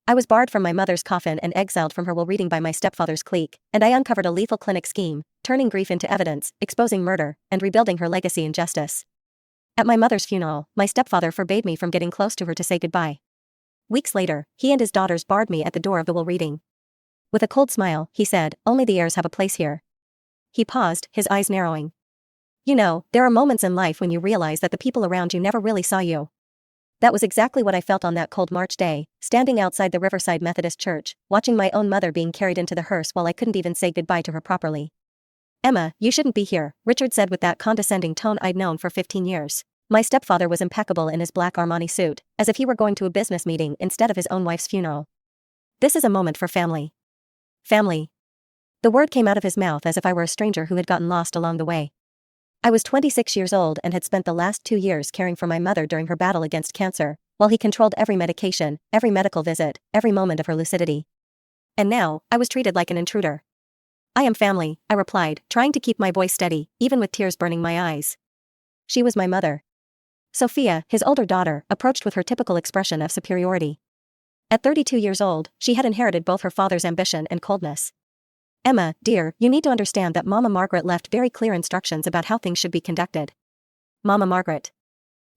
I was barred from my mother's coffin and exiled from her while reading by my stepfather's clique, and I uncovered a lethal clinic scheme, turning grief into evidence, exposing murder, and rebuilding her legacy in justice. At my mother's funeral, my stepfather forbade me from getting close to her to say goodbye. Weeks later, he and his daughters barred me at the door of the will reading. With a cold smile, he said, "Only the heirs have a place here." He paused, his eyes narrowing. You know, there are moments in life when you realize that the people around you never really saw you. That was exactly what I felt on that cold March day, standing outside the Riverside Methodist Church, watching my own mother being carried into the hearse while I couldn't even say goodbye to her properly. "Emma, you shouldn't be here," Richard said with that condescending tone I'd known for 15 years. My stepfather was impeccable in his black Armani suit, as if he were going to a business meeting instead of his own wife's funeral. "This is a moment for family." Family. The word came out of his mouth as if I were a stranger who had gotten lost along the way. I was 26 years old and had spent the last 2 years caring for my mother during her battle against cancer, while he controlled every medication, every medical visit, every moment of her lucidity. And now, I was treated like an intruder. "I am family," I replied, trying to keep my voice steady, even with tears burning my eyes. She was my mother. Sophia, his older daughter, approached with her typical expression of superiority. At 32 years old, she had inherited both her father's ambition and coldness. "Emma, dear, you need to understand that Mama Margaret left very clear instructions about how things should be conducted." Mama Margaret.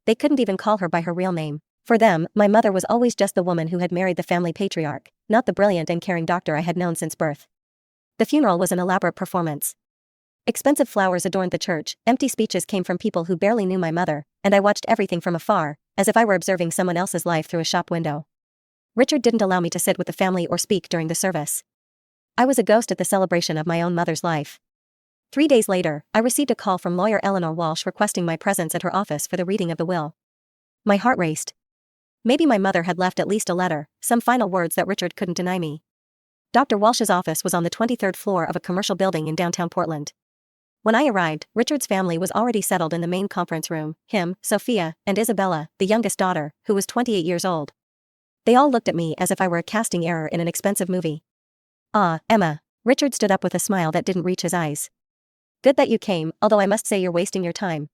They couldn't even call her by her real name. For them, my mother was always just the woman who had married the family patriarch, not the brilliant and caring doctor I had known since birth. The funeral was an elaborate performance. Expensive flowers adorned the church, empty speeches came from people who barely knew my mother, and I watched everything from afar, as if I were observing someone else's life through a shop window. Richard didn't allow me to sit with the family or speak during the service. I was a ghost at the celebration of my own mother's life. 3 days later, I received a call from lawyer Eleanor Walsh requesting my presence at her office for the reading of the will. My heart raced. Maybe my mother had left at least a letter, some final words that Richard couldn't deny me. Dr. Walsh's office was on the 23rd floor of a commercial building in downtown Portland. When I arrived, Richard's family was already settled in the main conference room, him, Sophia, and Isabella, the youngest daughter, who was 28 years old. They all looked at me as if I were a casting error in an expensive movie. "Ah, Emma." Richard stood up with a smile that didn't reach his eyes. "Good that you came, although I must say you're wasting your time.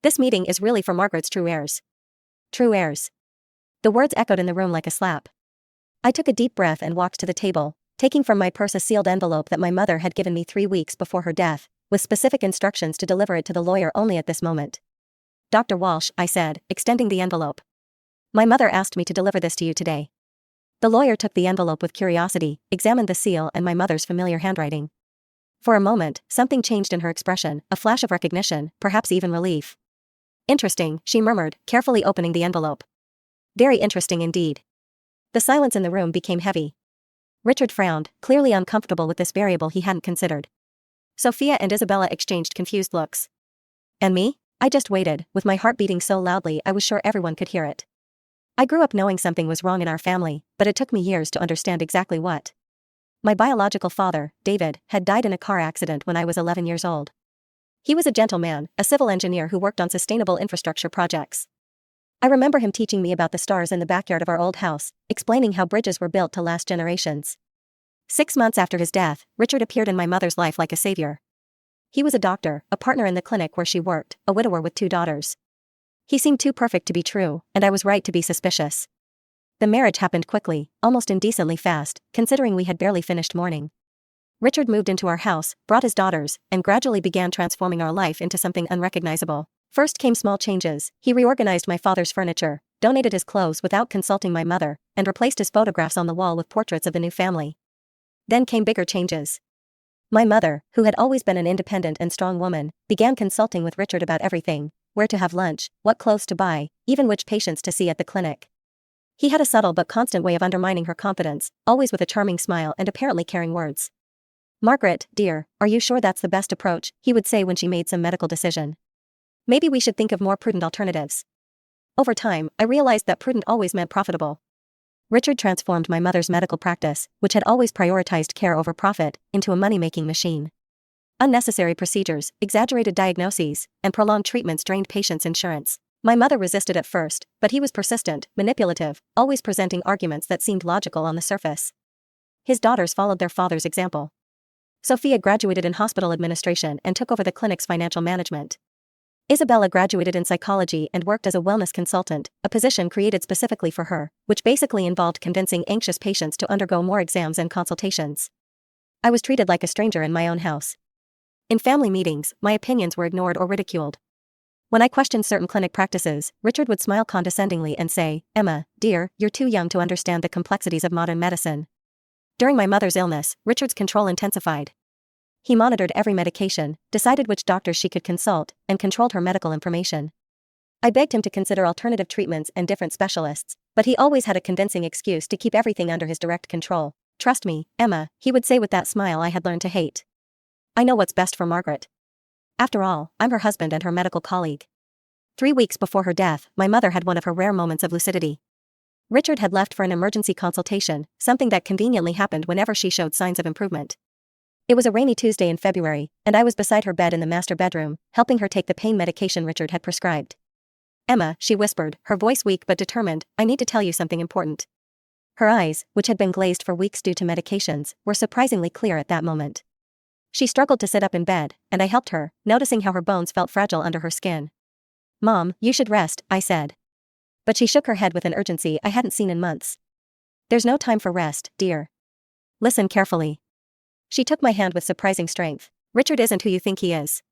This meeting is really for Margaret's true heirs." True heirs. The words echoed in the room like a slap. I took a deep breath and walked to the table, taking from my purse a sealed envelope that my mother had given me 3 weeks before her death, with specific instructions to deliver it to the lawyer only at this moment. "Dr. Walsh," I said, extending the envelope. "My mother asked me to deliver this to you today." The lawyer took the envelope with curiosity, examined the seal and my mother's familiar handwriting. For a moment, something changed in her expression, a flash of recognition, perhaps even relief. "Interesting," she murmured, carefully opening the envelope. "Very interesting indeed." The silence in the room became heavy. Richard frowned, clearly uncomfortable with this variable he hadn't considered. Sophia and Isabella exchanged confused looks. And me? I just waited, with my heart beating so loudly I was sure everyone could hear it. I grew up knowing something was wrong in our family, but it took me years to understand exactly what. My biological father, David, had died in a car accident when I was 11 years old. He was a gentleman, a civil engineer who worked on sustainable infrastructure projects. I remember him teaching me about the stars in the backyard of our old house, explaining how bridges were built to last generations. 6 months after his death, Richard appeared in my mother's life like a savior. He was a doctor, a partner in the clinic where she worked, a widower with 2 daughters. He seemed too perfect to be true, and I was right to be suspicious. The marriage happened quickly, almost indecently fast, considering we had barely finished mourning. Richard moved into our house, brought his daughters, and gradually began transforming our life into something unrecognizable. First came small changes. He reorganized my father's furniture, donated his clothes without consulting my mother, and replaced his photographs on the wall with portraits of the new family. Then came bigger changes. My mother, who had always been an independent and strong woman, began consulting with Richard about everything: where to have lunch, what clothes to buy, even which patients to see at the clinic. He had a subtle but constant way of undermining her confidence, always with a charming smile and apparently caring words. "Margaret, dear, are you sure that's the best approach?" he would say when she made some medical decision. "Maybe we should think of more prudent alternatives." Over time, I realized that prudent always meant profitable. Richard transformed my mother's medical practice, which had always prioritized care over profit, into a money-making machine. Unnecessary procedures, exaggerated diagnoses, and prolonged treatments drained patients' insurance. My mother resisted at first, but he was persistent, manipulative, always presenting arguments that seemed logical on the surface. His daughters followed their father's example. Sophia graduated in hospital administration and took over the clinic's financial management. Isabella graduated in psychology and worked as a wellness consultant, a position created specifically for her, which basically involved convincing anxious patients to undergo more exams and consultations. I was treated like a stranger in my own house. In family meetings, my opinions were ignored or ridiculed. When I questioned certain clinic practices, Richard would smile condescendingly and say, "Emma, dear, you're too young to understand the complexities of modern medicine." During my mother's illness, Richard's control intensified. He monitored every medication, decided which doctors she could consult, and controlled her medical information. I begged him to consider alternative treatments and different specialists, but he always had a convincing excuse to keep everything under his direct control. "Trust me, Emma," he would say with that smile I had learned to hate. "I know what's best for Margaret. After all, I'm her husband and her medical colleague." 3 weeks before her death, my mother had one of her rare moments of lucidity. Richard had left for an emergency consultation, something that conveniently happened whenever she showed signs of improvement. It was a rainy Tuesday in February, and I was beside her bed in the master bedroom, helping her take the pain medication Richard had prescribed. "Emma," she whispered, her voice weak but determined, "I need to tell you something important." Her eyes, which had been glazed for weeks due to medications, were surprisingly clear at that moment. She struggled to sit up in bed, and I helped her, noticing how her bones felt fragile under her skin. "Mom, you should rest," I said. But she shook her head with an urgency I hadn't seen in months. "There's no time for rest, dear. Listen carefully." She took my hand with surprising strength. "Richard isn't who you think he is.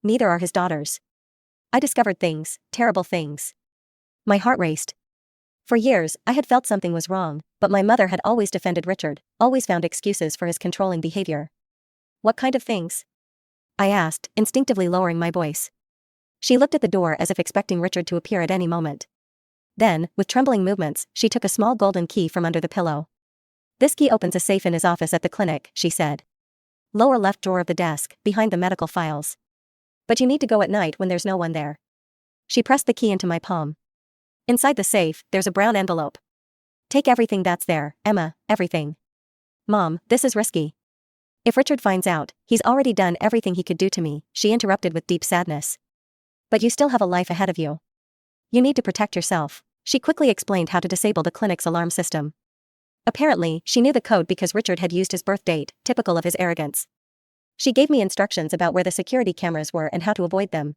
Neither are his daughters. I discovered things, terrible things." My heart raced. For years, I had felt something was wrong, but my mother had always defended Richard, always found excuses for his controlling behavior. "What kind of things?" I asked, instinctively lowering my voice. She looked at the door as if expecting Richard to appear at any moment. Then, with trembling movements, she took a small golden key from under the pillow. "This key opens a safe in his office at the clinic," she said. "Lower left drawer of the desk, behind the medical files. But you need to go at night when there's no one there." She pressed the key into my palm. "Inside the safe, there's a brown envelope. Take everything that's there, Emma, everything." "Mom, this is risky. If Richard finds out, he's already done everything he could do to me," she interrupted with deep sadness. "But you still have a life ahead of you. You need to protect yourself." She quickly explained how to disable the clinic's alarm system. Apparently, she knew the code because Richard had used his birth date, typical of his arrogance. She gave me instructions about where the security cameras were and how to avoid them.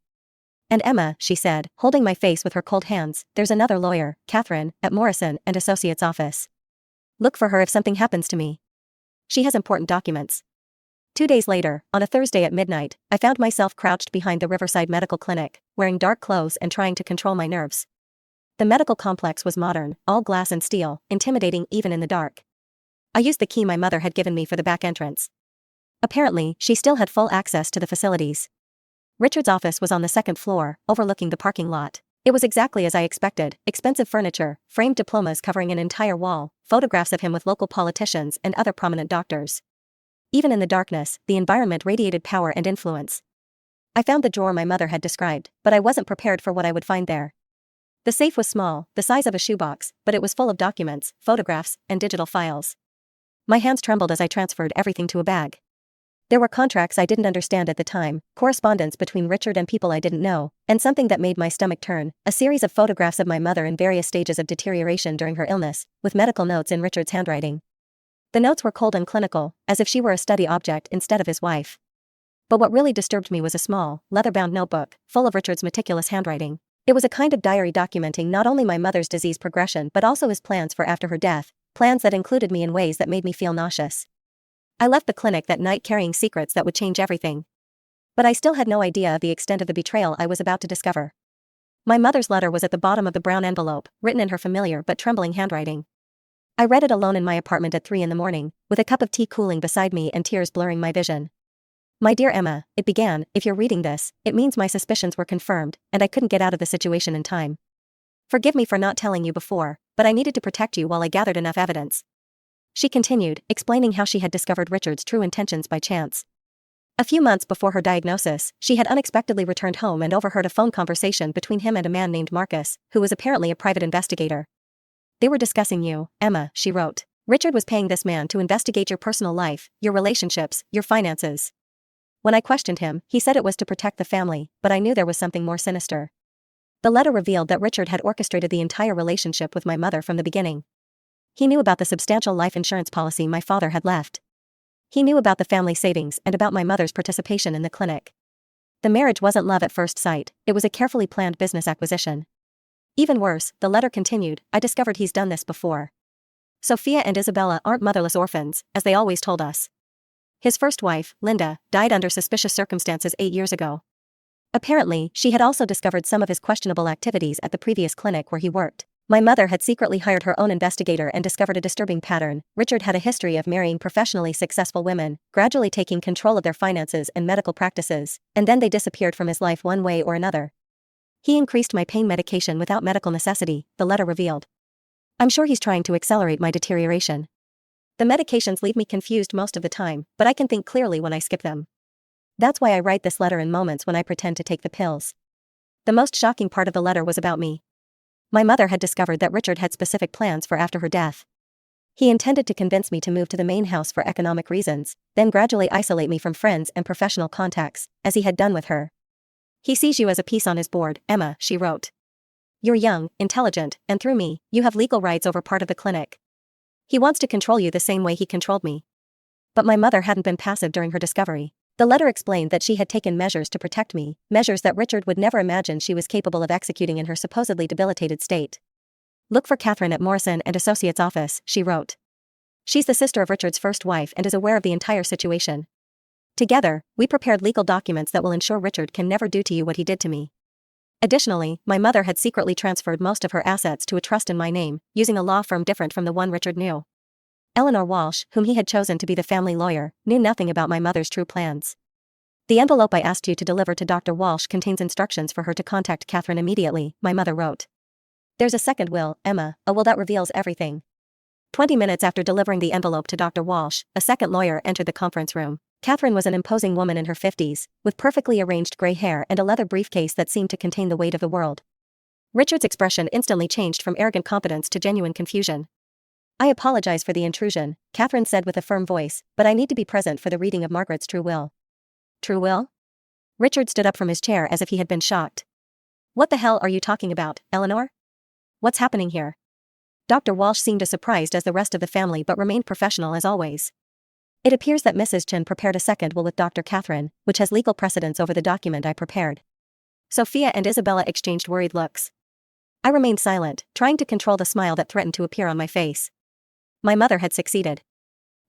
"And Emma," she said, holding my face with her cold hands, "there's another lawyer, Catherine, at Morrison and Associates' office. Look for her if something happens to me. She has important documents." 2 days later, on a Thursday at midnight, I found myself crouched behind the Riverside Medical Clinic, wearing dark clothes and trying to control my nerves. The medical complex was modern, all glass and steel, intimidating even in the dark. I used the key my mother had given me for the back entrance. Apparently, she still had full access to the facilities. Richard's office was on the second floor, overlooking the parking lot. It was exactly as I expected: expensive furniture, framed diplomas covering an entire wall, photographs of him with local politicians and other prominent doctors. Even in the darkness, the environment radiated power and influence. I found the drawer my mother had described, but I wasn't prepared for what I would find there. The safe was small, the size of a shoebox, but it was full of documents, photographs, and digital files. My hands trembled as I transferred everything to a bag. There were contracts I didn't understand at the time, correspondence between Richard and people I didn't know, and something that made my stomach turn: a series of photographs of my mother in various stages of deterioration during her illness, with medical notes in Richard's handwriting. The notes were cold and clinical, as if she were a study object instead of his wife. But what really disturbed me was a small, leather-bound notebook, full of Richard's meticulous handwriting. It was a kind of diary documenting not only my mother's disease progression but also his plans for after her death, plans that included me in ways that made me feel nauseous. I left the clinic that night carrying secrets that would change everything. But I still had no idea of the extent of the betrayal I was about to discover. My mother's letter was at the bottom of the brown envelope, written in her familiar but trembling handwriting. I read it alone in my apartment at 3 in the morning, with a cup of tea cooling beside me and tears blurring my vision. "My dear Emma," it began, "if you're reading this, it means my suspicions were confirmed, and I couldn't get out of the situation in time. Forgive me for not telling you before, but I needed to protect you while I gathered enough evidence." She continued, explaining how she had discovered Richard's true intentions by chance. A few months before her diagnosis, she had unexpectedly returned home and overheard a phone conversation between him and a man named Marcus, who was apparently a private investigator. "They were discussing you, Emma," she wrote. "Richard was paying this man to investigate your personal life, your relationships, your finances. When I questioned him, he said it was to protect the family, but I knew there was something more sinister." The letter revealed that Richard had orchestrated the entire relationship with my mother from the beginning. He knew about the substantial life insurance policy my father had left. He knew about the family savings and about my mother's participation in the clinic. The marriage wasn't love at first sight, it was a carefully planned business acquisition. Even worse, the letter continued, I discovered he's done this before. Sophia and Isabella aren't motherless orphans, as they always told us. His first wife, Linda, died under suspicious circumstances 8 years ago. Apparently, she had also discovered some of his questionable activities at the previous clinic where he worked. My mother had secretly hired her own investigator and discovered a disturbing pattern. Richard had a history of marrying professionally successful women, gradually taking control of their finances and medical practices, and then they disappeared from his life one way or another. He increased my pain medication without medical necessity, the letter revealed. I'm sure he's trying to accelerate my deterioration. The medications leave me confused most of the time, but I can think clearly when I skip them. That's why I write this letter in moments when I pretend to take the pills. The most shocking part of the letter was about me. My mother had discovered that Richard had specific plans for after her death. He intended to convince me to move to the main house for economic reasons, then gradually isolate me from friends and professional contacts, as he had done with her. He sees you as a piece on his board, Emma, she wrote. You're young, intelligent, and through me, you have legal rights over part of the clinic. He wants to control you the same way he controlled me. But my mother hadn't been passive during her discovery. The letter explained that she had taken measures to protect me, measures that Richard would never imagine she was capable of executing in her supposedly debilitated state. Look for Catherine at Morrison and Associates' office, she wrote. She's the sister of Richard's first wife and is aware of the entire situation. Together, we prepared legal documents that will ensure Richard can never do to you what he did to me. Additionally, my mother had secretly transferred most of her assets to a trust in my name, using a law firm different from the one Richard knew. Eleanor Walsh, whom he had chosen to be the family lawyer, knew nothing about my mother's true plans. The envelope I asked you to deliver to Dr. Walsh contains instructions for her to contact Catherine immediately, my mother wrote. There's a second will, Emma, a will that reveals everything. 20 minutes after delivering the envelope to Dr. Walsh, a second lawyer entered the conference room. Catherine was an imposing woman in her 50s, with perfectly arranged gray hair and a leather briefcase that seemed to contain the weight of the world. Richard's expression instantly changed from arrogant competence to genuine confusion. I apologize for the intrusion, Catherine said with a firm voice, but I need to be present for the reading of Margaret's true will. True will? Richard stood up from his chair as if he had been shocked. What the hell are you talking about, Eleanor? What's happening here? Dr. Walsh seemed as surprised as the rest of the family but remained professional as always. It appears that Mrs. Chen prepared a second will with Dr. Catherine, which has legal precedence over the document I prepared. Sophia and Isabella exchanged worried looks. I remained silent, trying to control the smile that threatened to appear on my face. My mother had succeeded.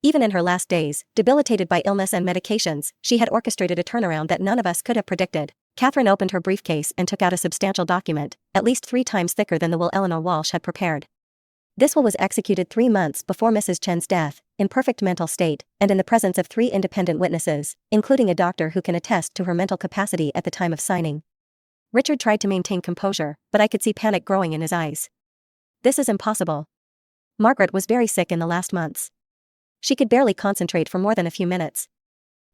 Even in her last days, debilitated by illness and medications, she had orchestrated a turnaround that none of us could have predicted. Catherine opened her briefcase and took out a substantial document, at least 3 times thicker than the will Eleanor Walsh had prepared. This will was executed 3 months before Mrs. Chen's death, in perfect mental state, and in the presence of 3 independent witnesses, including a doctor who can attest to her mental capacity at the time of signing. Richard tried to maintain composure, but I could see panic growing in his eyes. This is impossible. Margaret was very sick in the last months. She could barely concentrate for more than a few minutes.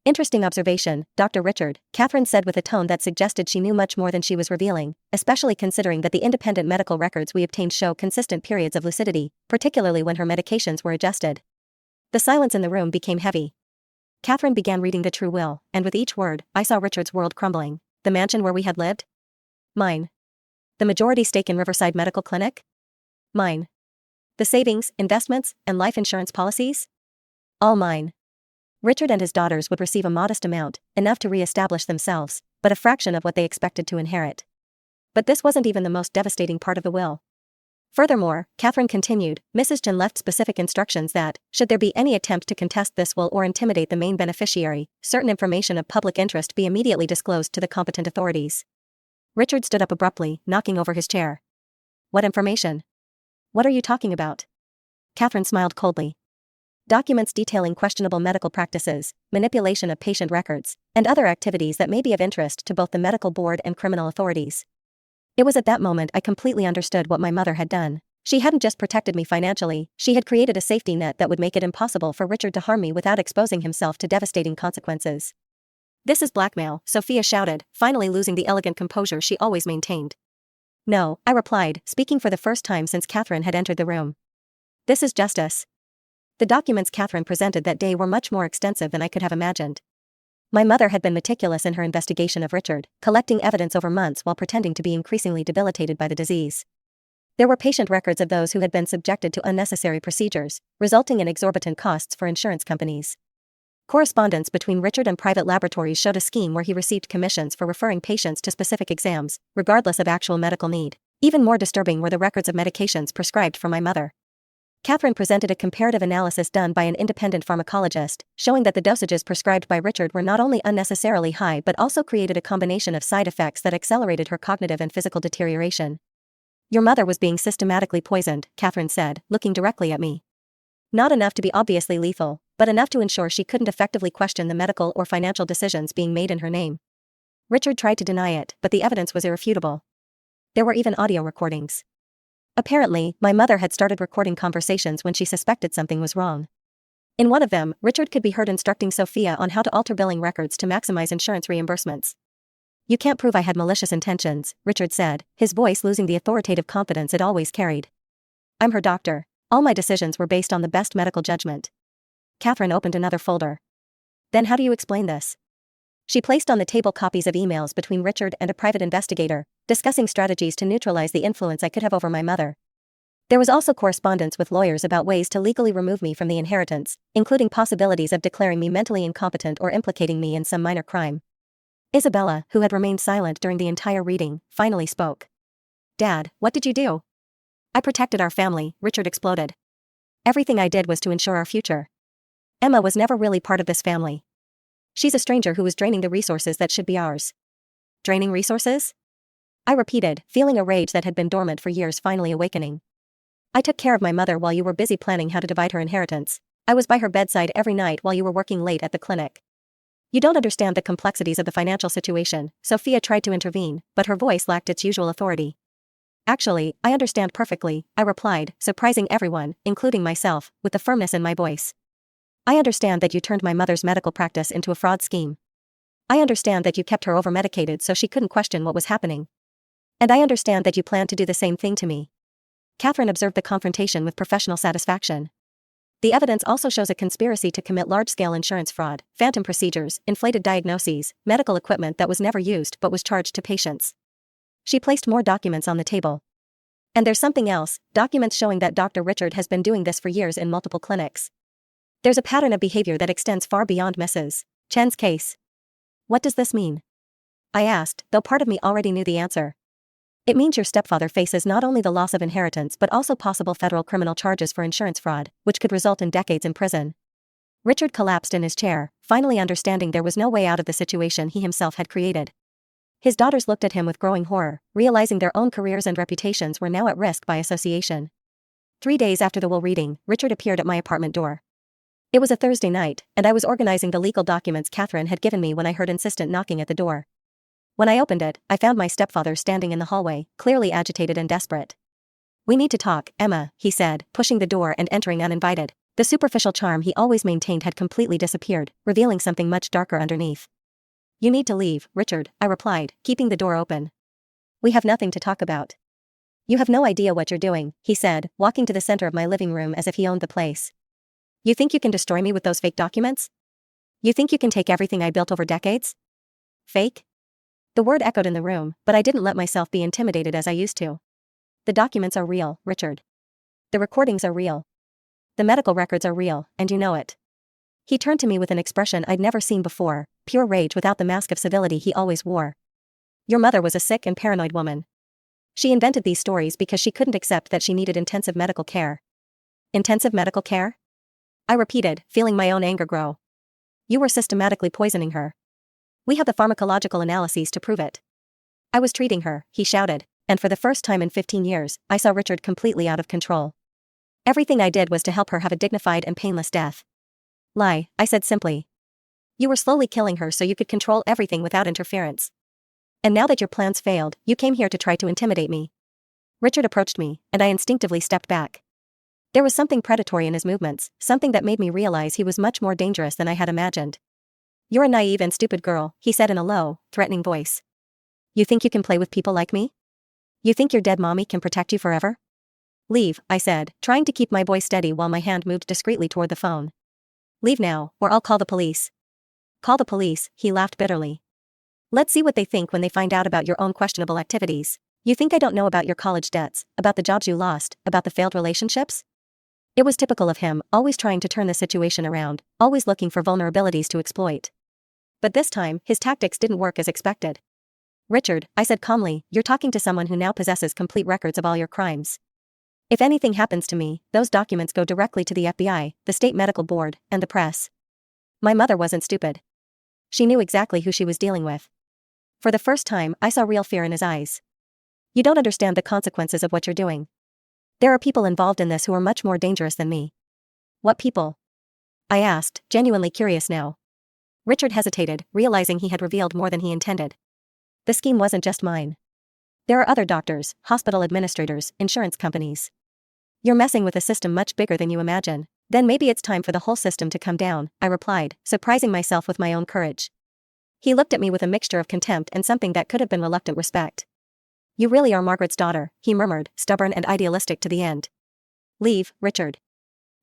Interesting observation, Dr. Richard, Catherine said with a tone that suggested she knew much more than she was revealing, especially considering that the independent medical records we obtained show consistent periods of lucidity, particularly when her medications were adjusted. The silence in the room became heavy. Catherine began reading the true will, and with each word, I saw Richard's world crumbling. The mansion where we had lived? Mine. The majority stake in Riverside Medical Clinic? Mine. The savings, investments, and life insurance policies? All mine. Richard and his daughters would receive a modest amount, enough to re-establish themselves, but a fraction of what they expected to inherit. But this wasn't even the most devastating part of the will. Furthermore, Catherine continued, Mrs. Chen left specific instructions that, should there be any attempt to contest this will or intimidate the main beneficiary, certain information of public interest be immediately disclosed to the competent authorities. Richard stood up abruptly, knocking over his chair. What information? What are you talking about? Catherine smiled coldly. Documents detailing questionable medical practices, manipulation of patient records, and other activities that may be of interest to both the medical board and criminal authorities. It was at that moment I completely understood what my mother had done. She hadn't just protected me financially, she had created a safety net that would make it impossible for Richard to harm me without exposing himself to devastating consequences. This is blackmail, Sophia shouted, finally losing the elegant composure she always maintained. No, I replied, speaking for the first time since Catherine had entered the room. This is justice. The documents Catherine presented that day were much more extensive than I could have imagined. My mother had been meticulous in her investigation of Richard, collecting evidence over months while pretending to be increasingly debilitated by the disease. There were patient records of those who had been subjected to unnecessary procedures, resulting in exorbitant costs for insurance companies. Correspondence between Richard and private laboratories showed a scheme where he received commissions for referring patients to specific exams, regardless of actual medical need. Even more disturbing were the records of medications prescribed for my mother. Catherine presented a comparative analysis done by an independent pharmacologist, showing that the dosages prescribed by Richard were not only unnecessarily high but also created a combination of side effects that accelerated her cognitive and physical deterioration. Your mother was being systematically poisoned, Catherine said, looking directly at me. Not enough to be obviously lethal, but enough to ensure she couldn't effectively question the medical or financial decisions being made in her name. Richard tried to deny it, but the evidence was irrefutable. There were even audio recordings. Apparently, my mother had started recording conversations when she suspected something was wrong. In one of them, Richard could be heard instructing Sophia on how to alter billing records to maximize insurance reimbursements. You can't prove I had malicious intentions, Richard said, his voice losing the authoritative confidence it always carried. I'm her doctor. All my decisions were based on the best medical judgment. Catherine opened another folder. Then how do you explain this? She placed on the table copies of emails between Richard and a private investigator, discussing strategies to neutralize the influence I could have over my mother. There was also correspondence with lawyers about ways to legally remove me from the inheritance, including possibilities of declaring me mentally incompetent or implicating me in some minor crime. Isabella, who had remained silent during the entire reading, finally spoke. Dad, what did you do? I protected our family, Richard exploded. Everything I did was to ensure our future. Emma was never really part of this family. She's a stranger who was draining the resources that should be ours. Draining resources? I repeated, feeling a rage that had been dormant for years finally awakening. I took care of my mother while you were busy planning how to divide her inheritance. I was by her bedside every night while you were working late at the clinic. You don't understand the complexities of the financial situation, Sophia tried to intervene, but her voice lacked its usual authority. Actually, I understand perfectly, I replied, surprising everyone, including myself, with the firmness in my voice. I understand that you turned my mother's medical practice into a fraud scheme. I understand that you kept her over-medicated so she couldn't question what was happening. And I understand that you planned to do the same thing to me. Catherine observed the confrontation with professional satisfaction. The evidence also shows a conspiracy to commit large-scale insurance fraud, phantom procedures, inflated diagnoses, medical equipment that was never used but was charged to patients. She placed more documents on the table. And there's something else, documents showing that Dr. Richard has been doing this for years in multiple clinics. There's a pattern of behavior that extends far beyond Mrs. Chen's case. What does this mean? I asked, though part of me already knew the answer. It means your stepfather faces not only the loss of inheritance but also possible federal criminal charges for insurance fraud, which could result in decades in prison. Richard collapsed in his chair, finally understanding there was no way out of the situation he himself had created. His daughters looked at him with growing horror, realizing their own careers and reputations were now at risk by association. 3 days after the will reading, Richard appeared at my apartment door. It was a Thursday night, and I was organizing the legal documents Catherine had given me when I heard insistent knocking at the door. When I opened it, I found my stepfather standing in the hallway, clearly agitated and desperate. We need to talk, Emma, he said, pushing the door and entering uninvited. The superficial charm he always maintained had completely disappeared, revealing something much darker underneath. You need to leave, Richard, I replied, keeping the door open. We have nothing to talk about. You have no idea what you're doing, he said, walking to the center of my living room as if he owned the place. You think you can destroy me with those fake documents? You think you can take everything I built over decades? Fake? The word echoed in the room, but I didn't let myself be intimidated as I used to. The documents are real, Richard. The recordings are real. The medical records are real, and you know it. He turned to me with an expression I'd never seen before, pure rage without the mask of civility he always wore. Your mother was a sick and paranoid woman. She invented these stories because she couldn't accept that she needed intensive medical care. Intensive medical care? I repeated, feeling my own anger grow. You were systematically poisoning her. We have the pharmacological analyses to prove it. I was treating her, he shouted, and for the first time in 15 years, I saw Richard completely out of control. Everything I did was to help her have a dignified and painless death. Lie, I said simply. You were slowly killing her so you could control everything without interference. And now that your plans failed, you came here to try to intimidate me. Richard approached me, and I instinctively stepped back. There was something predatory in his movements, something that made me realize he was much more dangerous than I had imagined. You're a naive and stupid girl, he said in a low, threatening voice. You think you can play with people like me? You think your dead mommy can protect you forever? Leave, I said, trying to keep my voice steady while my hand moved discreetly toward the phone. Leave now, or I'll call the police. Call the police, he laughed bitterly. Let's see what they think when they find out about your own questionable activities. You think I don't know about your college debts, about the jobs you lost, about the failed relationships? It was typical of him, always trying to turn the situation around, always looking for vulnerabilities to exploit. But this time, his tactics didn't work as expected. "Richard," I said calmly, "you're talking to someone who now possesses complete records of all your crimes. If anything happens to me, those documents go directly to the FBI, the state medical board, and the press." My mother wasn't stupid. She knew exactly who she was dealing with. For the first time, I saw real fear in his eyes. "You don't understand the consequences of what you're doing. There are people involved in this who are much more dangerous than me." "What people?" I asked, genuinely curious now. Richard hesitated, realizing he had revealed more than he intended. "The scheme wasn't just mine. There are other doctors, hospital administrators, insurance companies. You're messing with a system much bigger than you imagine." "Then maybe it's time for the whole system to come down," I replied, surprising myself with my own courage. He looked at me with a mixture of contempt and something that could have been reluctant respect. "You really are Margaret's daughter," he murmured, stubborn and idealistic to the end. "Leave, Richard.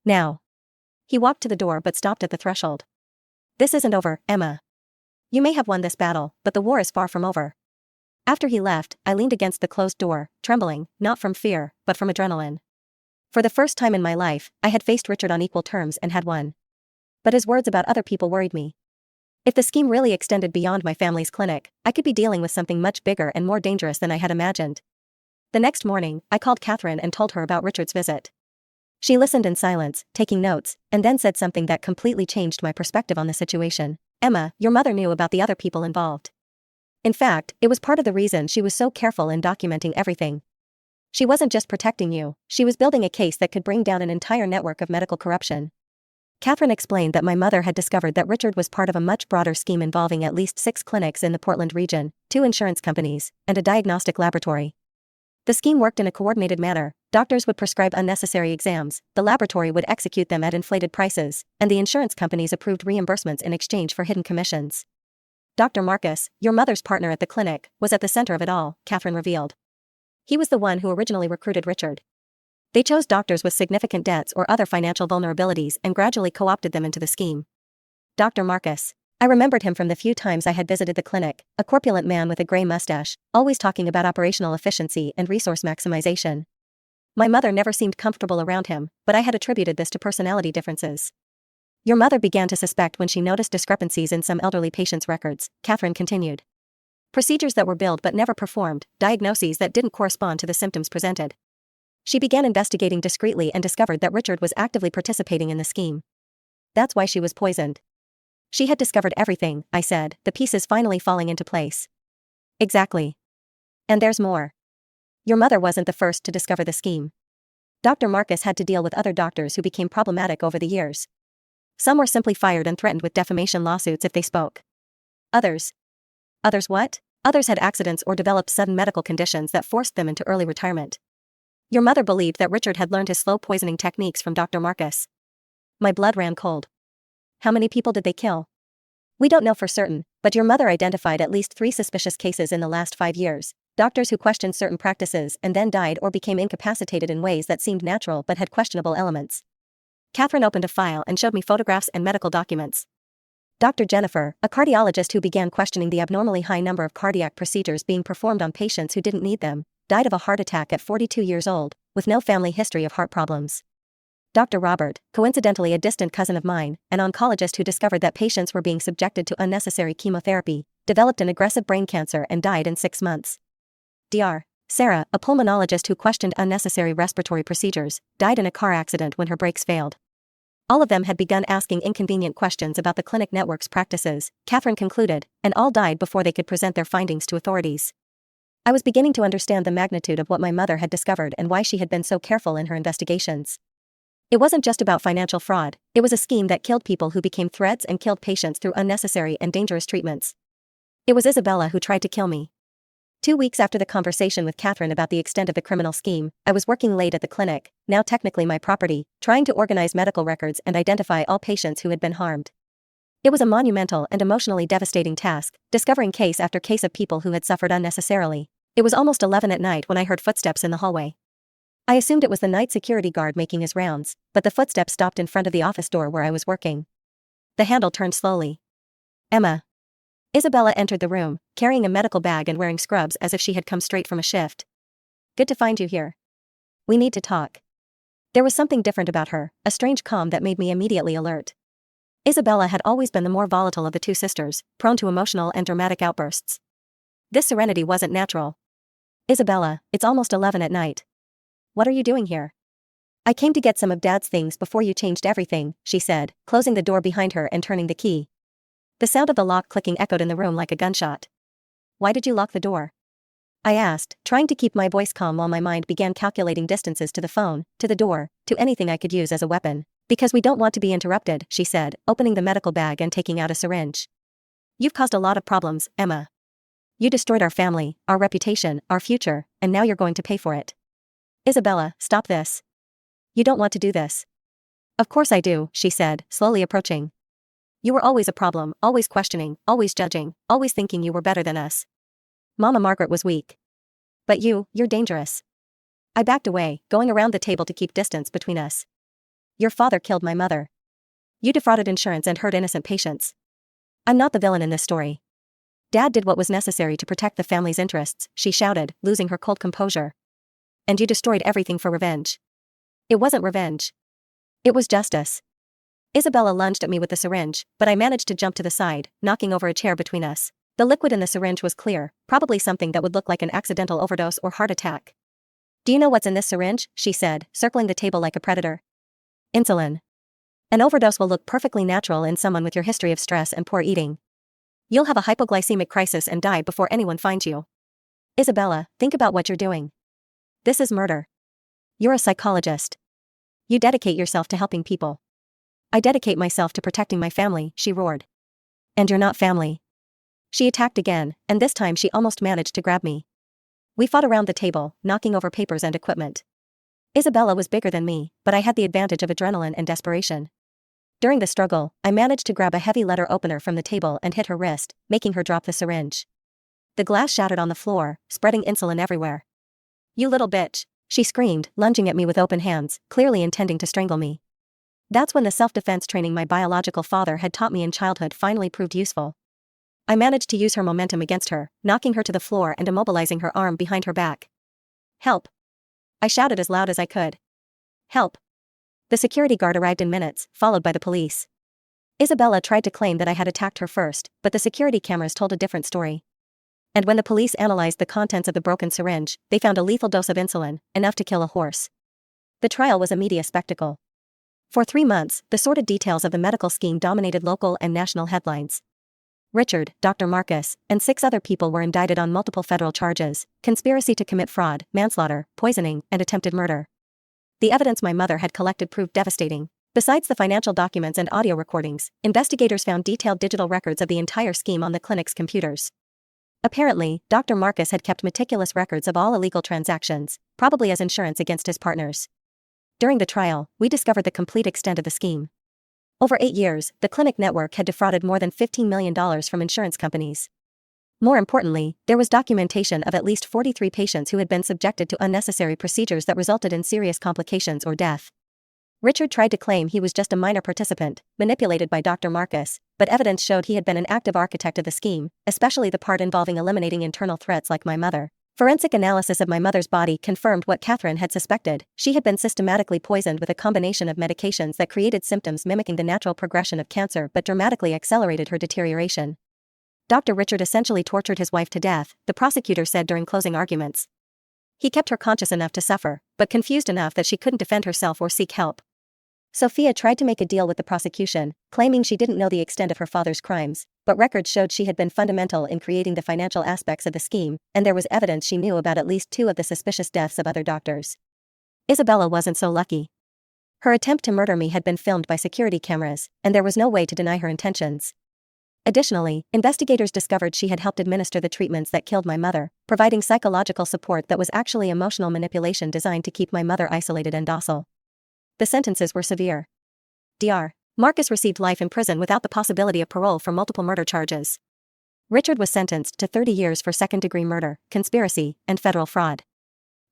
Now." He walked to the door but stopped at the threshold. "This isn't over, Emma. You may have won this battle, but the war is far from over." After he left, I leaned against the closed door, trembling, not from fear, but from adrenaline. For the first time in my life, I had faced Richard on equal terms and had won. But his words about other people worried me. If the scheme really extended beyond my family's clinic, I could be dealing with something much bigger and more dangerous than I had imagined. The next morning, I called Catherine and told her about Richard's visit. She listened in silence, taking notes, and then said something that completely changed my perspective on the situation. "Emma, your mother knew about the other people involved. In fact, it was part of the reason she was so careful in documenting everything. She wasn't just protecting you, she was building a case that could bring down an entire network of medical corruption." Catherine explained that my mother had discovered that Richard was part of a much broader scheme involving at least 6 clinics in the Portland region, 2 insurance companies, and a diagnostic laboratory. The scheme worked in a coordinated manner. Doctors would prescribe unnecessary exams, the laboratory would execute them at inflated prices, and the insurance companies approved reimbursements in exchange for hidden commissions. "Dr. Marcus, your mother's partner at the clinic, was at the center of it all," Catherine revealed. "He was the one who originally recruited Richard. They chose doctors with significant debts or other financial vulnerabilities and gradually co-opted them into the scheme." Dr. Marcus. I remembered him from the few times I had visited the clinic, a corpulent man with a gray mustache, always talking about operational efficiency and resource maximization. My mother never seemed comfortable around him, but I had attributed this to personality differences. "Your mother began to suspect when she noticed discrepancies in some elderly patients' records," Catherine continued. "Procedures that were billed but never performed, diagnoses that didn't correspond to the symptoms presented. She began investigating discreetly and discovered that Richard was actively participating in the scheme. That's why she was poisoned." "She had discovered everything," I said, the pieces finally falling into place. "Exactly. And there's more. Your mother wasn't the first to discover the scheme. Dr. Marcus had to deal with other doctors who became problematic over the years. Some were simply fired and threatened with defamation lawsuits if they spoke. Others what? Others had accidents or developed sudden medical conditions that forced them into early retirement. Your mother believed that Richard had learned his slow poisoning techniques from Dr. Marcus." My blood ran cold. "How many people did they kill?" "We don't know for certain, but your mother identified at least 3 suspicious cases in the last 5 years. Doctors who questioned certain practices and then died or became incapacitated in ways that seemed natural but had questionable elements." Catherine opened a file and showed me photographs and medical documents. Dr. Jennifer, a cardiologist who began questioning the abnormally high number of cardiac procedures being performed on patients who didn't need them, died of a heart attack at 42 years old, with no family history of heart problems. Dr. Robert, coincidentally a distant cousin of mine, an oncologist who discovered that patients were being subjected to unnecessary chemotherapy, developed an aggressive brain cancer and died in 6 months. Dr. Sarah, a pulmonologist who questioned unnecessary respiratory procedures, died in a car accident when her brakes failed. All of them had begun asking inconvenient questions about the clinic network's practices, Catherine concluded, and all died before they could present their findings to authorities. I was beginning to understand the magnitude of what my mother had discovered and why she had been so careful in her investigations. It wasn't just about financial fraud, it was a scheme that killed people who became threats and killed patients through unnecessary and dangerous treatments. It was Isabella who tried to kill me. 2 weeks after the conversation with Catherine about the extent of the criminal scheme, I was working late at the clinic, now technically my property, trying to organize medical records and identify all patients who had been harmed. It was a monumental and emotionally devastating task, discovering case after case of people who had suffered unnecessarily. It was almost 11 at night when I heard footsteps in the hallway. I assumed it was the night security guard making his rounds, but the footsteps stopped in front of the office door where I was working. The handle turned slowly. "Emma." Isabella entered the room, carrying a medical bag and wearing scrubs as if she had come straight from a shift. "Good to find you here. We need to talk." There was something different about her, a strange calm that made me immediately alert. Isabella had always been the more volatile of the two sisters, prone to emotional and dramatic outbursts. This serenity wasn't natural. "Isabella, it's almost 11 at night. What are you doing here?" "I came to get some of Dad's things before you changed everything," she said, closing the door behind her and turning the key. The sound of the lock clicking echoed in the room like a gunshot. "Why did you lock the door?" I asked, trying to keep my voice calm while my mind began calculating distances to the phone, to the door, to anything I could use as a weapon. "Because we don't want to be interrupted," she said, opening the medical bag and taking out a syringe. "You've caused a lot of problems, Emma. You destroyed our family, our reputation, our future, and now you're going to pay for it." "Isabella, stop this. You don't want to do this." "Of course I do," she said, slowly approaching. "You were always a problem, always questioning, always judging, always thinking you were better than us. Mama Margaret was weak. But you're dangerous." I backed away, going around the table to keep distance between us. "Your father killed my mother. You defrauded insurance and hurt innocent patients. I'm not the villain in this story. Dad did what was necessary to protect the family's interests," she shouted, losing her cold composure. "And you destroyed everything for revenge." "It wasn't revenge. It was justice." Isabella lunged at me with the syringe, but I managed to jump to the side, knocking over a chair between us. The liquid in the syringe was clear, probably something that would look like an accidental overdose or heart attack. "Do you know what's in this syringe?" she said, circling the table like a predator. "Insulin. An overdose will look perfectly natural in someone with your history of stress and poor eating. You'll have a hypoglycemic crisis and die before anyone finds you. Isabella, think about what you're doing. This is murder. You're a psychologist. You dedicate yourself to helping people." "I dedicate myself to protecting my family," she roared. "And you're not family." She attacked again, and this time she almost managed to grab me. We fought around the table, knocking over papers and equipment. Isabella was bigger than me, but I had the advantage of adrenaline and desperation. During the struggle, I managed to grab a heavy letter opener from the table and hit her wrist, making her drop the syringe. The glass shattered on the floor, spreading insulin everywhere. "You little bitch," she screamed, lunging at me with open hands, clearly intending to strangle me. That's when the self-defense training my biological father had taught me in childhood finally proved useful. I managed to use her momentum against her, knocking her to the floor and immobilizing her arm behind her back. "Help!" I shouted as loud as I could. "Help!" The security guard arrived in minutes, followed by the police. Isabella tried to claim that I had attacked her first, but the security cameras told a different story. And when the police analyzed the contents of the broken syringe, they found a lethal dose of insulin, enough to kill a horse. The trial was a media spectacle. For 3 months, the sordid details of the medical scheme dominated local and national headlines. Richard, Dr. Marcus, and 6 other people were indicted on multiple federal charges: conspiracy to commit fraud, manslaughter, poisoning, and attempted murder. The evidence my mother had collected proved devastating. Besides the financial documents and audio recordings, investigators found detailed digital records of the entire scheme on the clinic's computers. Apparently, Dr. Marcus had kept meticulous records of all illegal transactions, probably as insurance against his partners. During the trial, we discovered the complete extent of the scheme. Over 8 years, the clinic network had defrauded more than $15 million from insurance companies. More importantly, there was documentation of at least 43 patients who had been subjected to unnecessary procedures that resulted in serious complications or death. Richard tried to claim he was just a minor participant, manipulated by Dr. Marcus, but evidence showed he had been an active architect of the scheme, especially the part involving eliminating internal threats like my mother. Forensic analysis of my mother's body confirmed what Catherine had suspected: she had been systematically poisoned with a combination of medications that created symptoms mimicking the natural progression of cancer but dramatically accelerated her deterioration. Dr. Richard essentially tortured his wife to death, the prosecutor said during closing arguments. He kept her conscious enough to suffer, but confused enough that she couldn't defend herself or seek help. Sophia tried to make a deal with the prosecution, claiming she didn't know the extent of her father's crimes, but records showed she had been fundamental in creating the financial aspects of the scheme, and there was evidence she knew about at least 2 of the suspicious deaths of other doctors. Isabella wasn't so lucky. Her attempt to murder me had been filmed by security cameras, and there was no way to deny her intentions. Additionally, investigators discovered she had helped administer the treatments that killed my mother, providing psychological support that was actually emotional manipulation designed to keep my mother isolated and docile. The sentences were severe. Dr. Marcus received life in prison without the possibility of parole for multiple murder charges. Richard was sentenced to 30 years for second-degree murder, conspiracy, and federal fraud.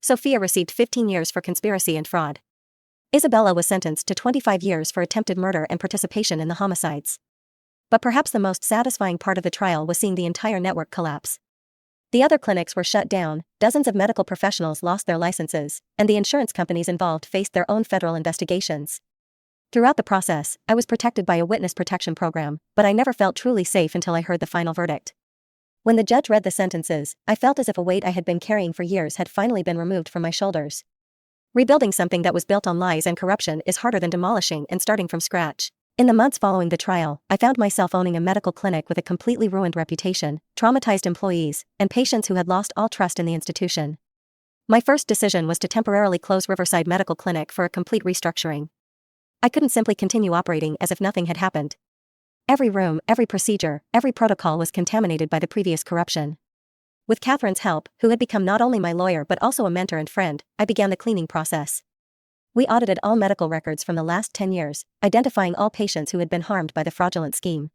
Sophia received 15 years for conspiracy and fraud. Isabella was sentenced to 25 years for attempted murder and participation in the homicides. But perhaps the most satisfying part of the trial was seeing the entire network collapse. The other clinics were shut down, dozens of medical professionals lost their licenses, and the insurance companies involved faced their own federal investigations. Throughout the process, I was protected by a witness protection program, but I never felt truly safe until I heard the final verdict. When the judge read the sentences, I felt as if a weight I had been carrying for years had finally been removed from my shoulders. Rebuilding something that was built on lies and corruption is harder than demolishing and starting from scratch. In the months following the trial, I found myself owning a medical clinic with a completely ruined reputation, traumatized employees, and patients who had lost all trust in the institution. My first decision was to temporarily close Riverside Medical Clinic for a complete restructuring. I couldn't simply continue operating as if nothing had happened. Every room, every procedure, every protocol was contaminated by the previous corruption. With Catherine's help, who had become not only my lawyer but also a mentor and friend, I began the cleaning process. We audited all medical records from the last 10 years, identifying all patients who had been harmed by the fraudulent scheme.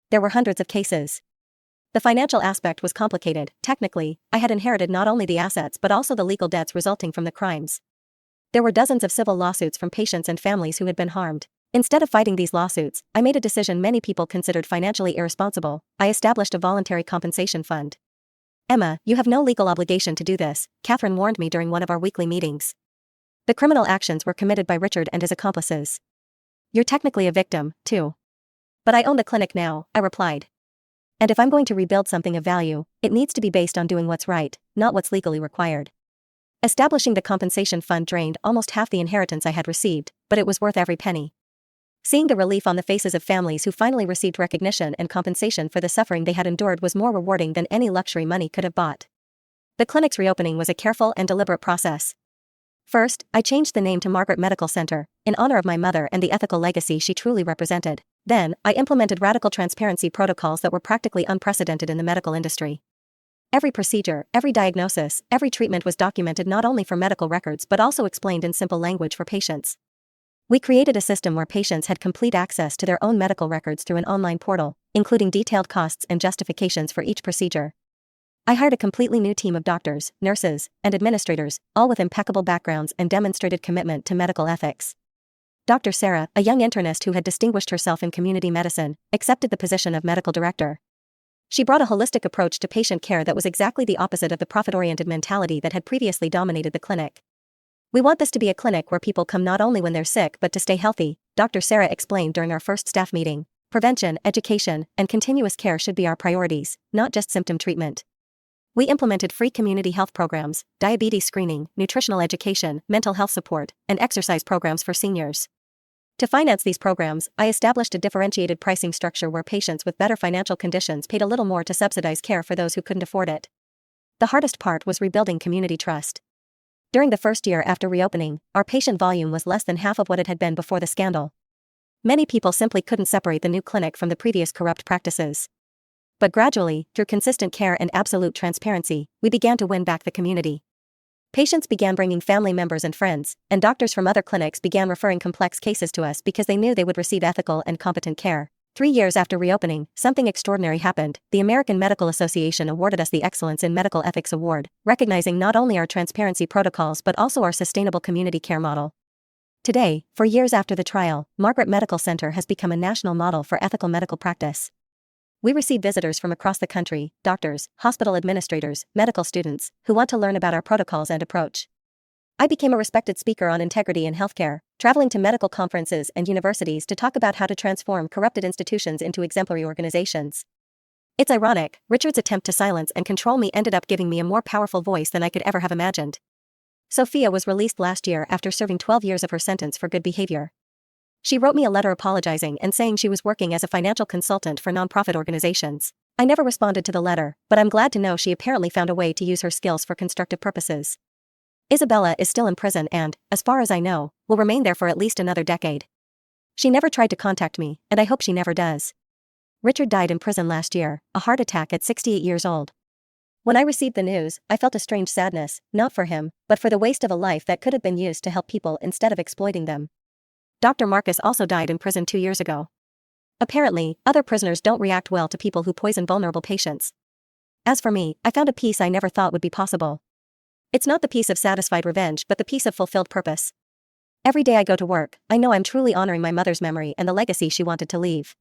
There were hundreds of cases. The financial aspect was complicated. Technically, I had inherited not only the assets but also the legal debts resulting from the crimes. There were dozens of civil lawsuits from patients and families who had been harmed. Instead of fighting these lawsuits, I made a decision many people considered financially irresponsible. I established a voluntary compensation fund. "Emma, you have no legal obligation to do this," Catherine warned me during one of our weekly meetings. "The criminal actions were committed by Richard and his accomplices. You're technically a victim, too." "But I own the clinic now," I replied. "And if I'm going to rebuild something of value, it needs to be based on doing what's right, not what's legally required." Establishing the compensation fund drained almost half the inheritance I had received, but it was worth every penny. Seeing the relief on the faces of families who finally received recognition and compensation for the suffering they had endured was more rewarding than any luxury money could have bought. The clinic's reopening was a careful and deliberate process. First, I changed the name to Margaret Medical Center, in honor of my mother and the ethical legacy she truly represented. Then, I implemented radical transparency protocols that were practically unprecedented in the medical industry. Every procedure, every diagnosis, every treatment was documented not only for medical records but also explained in simple language for patients. We created a system where patients had complete access to their own medical records through an online portal, including detailed costs and justifications for each procedure. I hired a completely new team of doctors, nurses, and administrators, all with impeccable backgrounds and demonstrated commitment to medical ethics. Dr. Sarah, a young internist who had distinguished herself in community medicine, accepted the position of medical director. She brought a holistic approach to patient care that was exactly the opposite of the profit-oriented mentality that had previously dominated the clinic. "We want this to be a clinic where people come not only when they're sick but to stay healthy," Dr. Sarah explained during our first staff meeting. "Prevention, education, and continuous care should be our priorities, not just symptom treatment." We implemented free community health programs, diabetes screening, nutritional education, mental health support, and exercise programs for seniors. To finance these programs, I established a differentiated pricing structure where patients with better financial conditions paid a little more to subsidize care for those who couldn't afford it. The hardest part was rebuilding community trust. During the first year after reopening, our patient volume was less than half of what it had been before the scandal. Many people simply couldn't separate the new clinic from the previous corrupt practices. But gradually, through consistent care and absolute transparency, we began to win back the community. Patients began bringing family members and friends, and doctors from other clinics began referring complex cases to us because they knew they would receive ethical and competent care. 3 years after reopening, something extraordinary happened. The American Medical Association awarded us the Excellence in Medical Ethics Award, recognizing not only our transparency protocols but also our sustainable community care model. Today, 4 years after the trial, Margaret Medical Center has become a national model for ethical medical practice. We receive visitors from across the country, doctors, hospital administrators, medical students, who want to learn about our protocols and approach. I became a respected speaker on integrity in healthcare, traveling to medical conferences and universities to talk about how to transform corrupted institutions into exemplary organizations. It's ironic, Richard's attempt to silence and control me ended up giving me a more powerful voice than I could ever have imagined. Sophia was released last year after serving 12 years of her sentence for good behavior. She wrote me a letter apologizing and saying she was working as a financial consultant for nonprofit organizations. I never responded to the letter, but I'm glad to know she apparently found a way to use her skills for constructive purposes. Isabella is still in prison and, as far as I know, will remain there for at least another decade. She never tried to contact me, and I hope she never does. Richard died in prison last year, a heart attack at 68 years old. When I received the news, I felt a strange sadness, not for him, but for the waste of a life that could have been used to help people instead of exploiting them. Dr. Marcus also died in prison 2 years ago. Apparently, other prisoners don't react well to people who poison vulnerable patients. As for me, I found a peace I never thought would be possible. It's not the peace of satisfied revenge but the peace of fulfilled purpose. Every day I go to work, I know I'm truly honoring my mother's memory and the legacy she wanted to leave.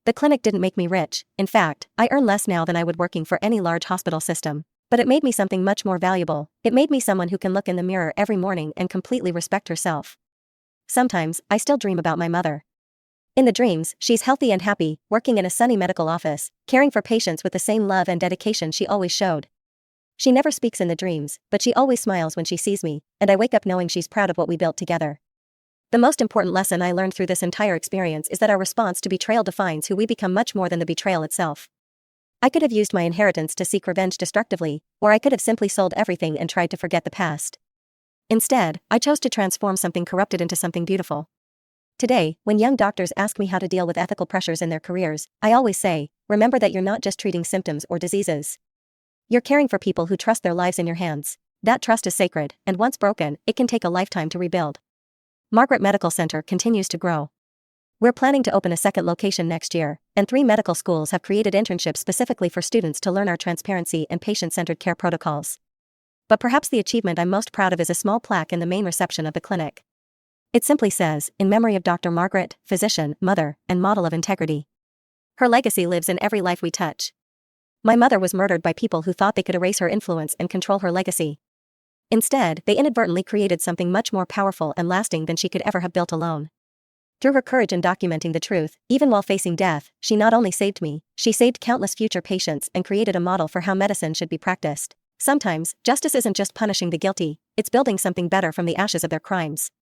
The clinic didn't make me rich. In fact, I earn less now than I would working for any large hospital system. But it made me something much more valuable. It made me someone who can look in the mirror every morning and completely respect herself. Sometimes, I still dream about my mother. In the dreams, she's healthy and happy, working in a sunny medical office, caring for patients with the same love and dedication she always showed. She never speaks in the dreams, but she always smiles when she sees me, and I wake up knowing she's proud of what we built together. The most important lesson I learned through this entire experience is that our response to betrayal defines who we become much more than the betrayal itself. I could have used my inheritance to seek revenge destructively, or I could have simply sold everything and tried to forget the past. Instead, I chose to transform something corrupted into something beautiful. Today, when young doctors ask me how to deal with ethical pressures in their careers, I always say, remember that you're not just treating symptoms or diseases. You're caring for people who trust their lives in your hands. That trust is sacred, and once broken, it can take a lifetime to rebuild. Margaret Medical Center continues to grow. We're planning to open a second location next year, and 3 medical schools have created internships specifically for students to learn our transparency and patient-centered care protocols. But perhaps the achievement I'm most proud of is a small plaque in the main reception of the clinic. It simply says, in memory of Dr. Margaret, physician, mother, and model of integrity. Her legacy lives in every life we touch. My mother was murdered by people who thought they could erase her influence and control her legacy. Instead, they inadvertently created something much more powerful and lasting than she could ever have built alone. Through her courage in documenting the truth, even while facing death, she not only saved me, she saved countless future patients and created a model for how medicine should be practiced. Sometimes, justice isn't just punishing the guilty, it's building something better from the ashes of their crimes.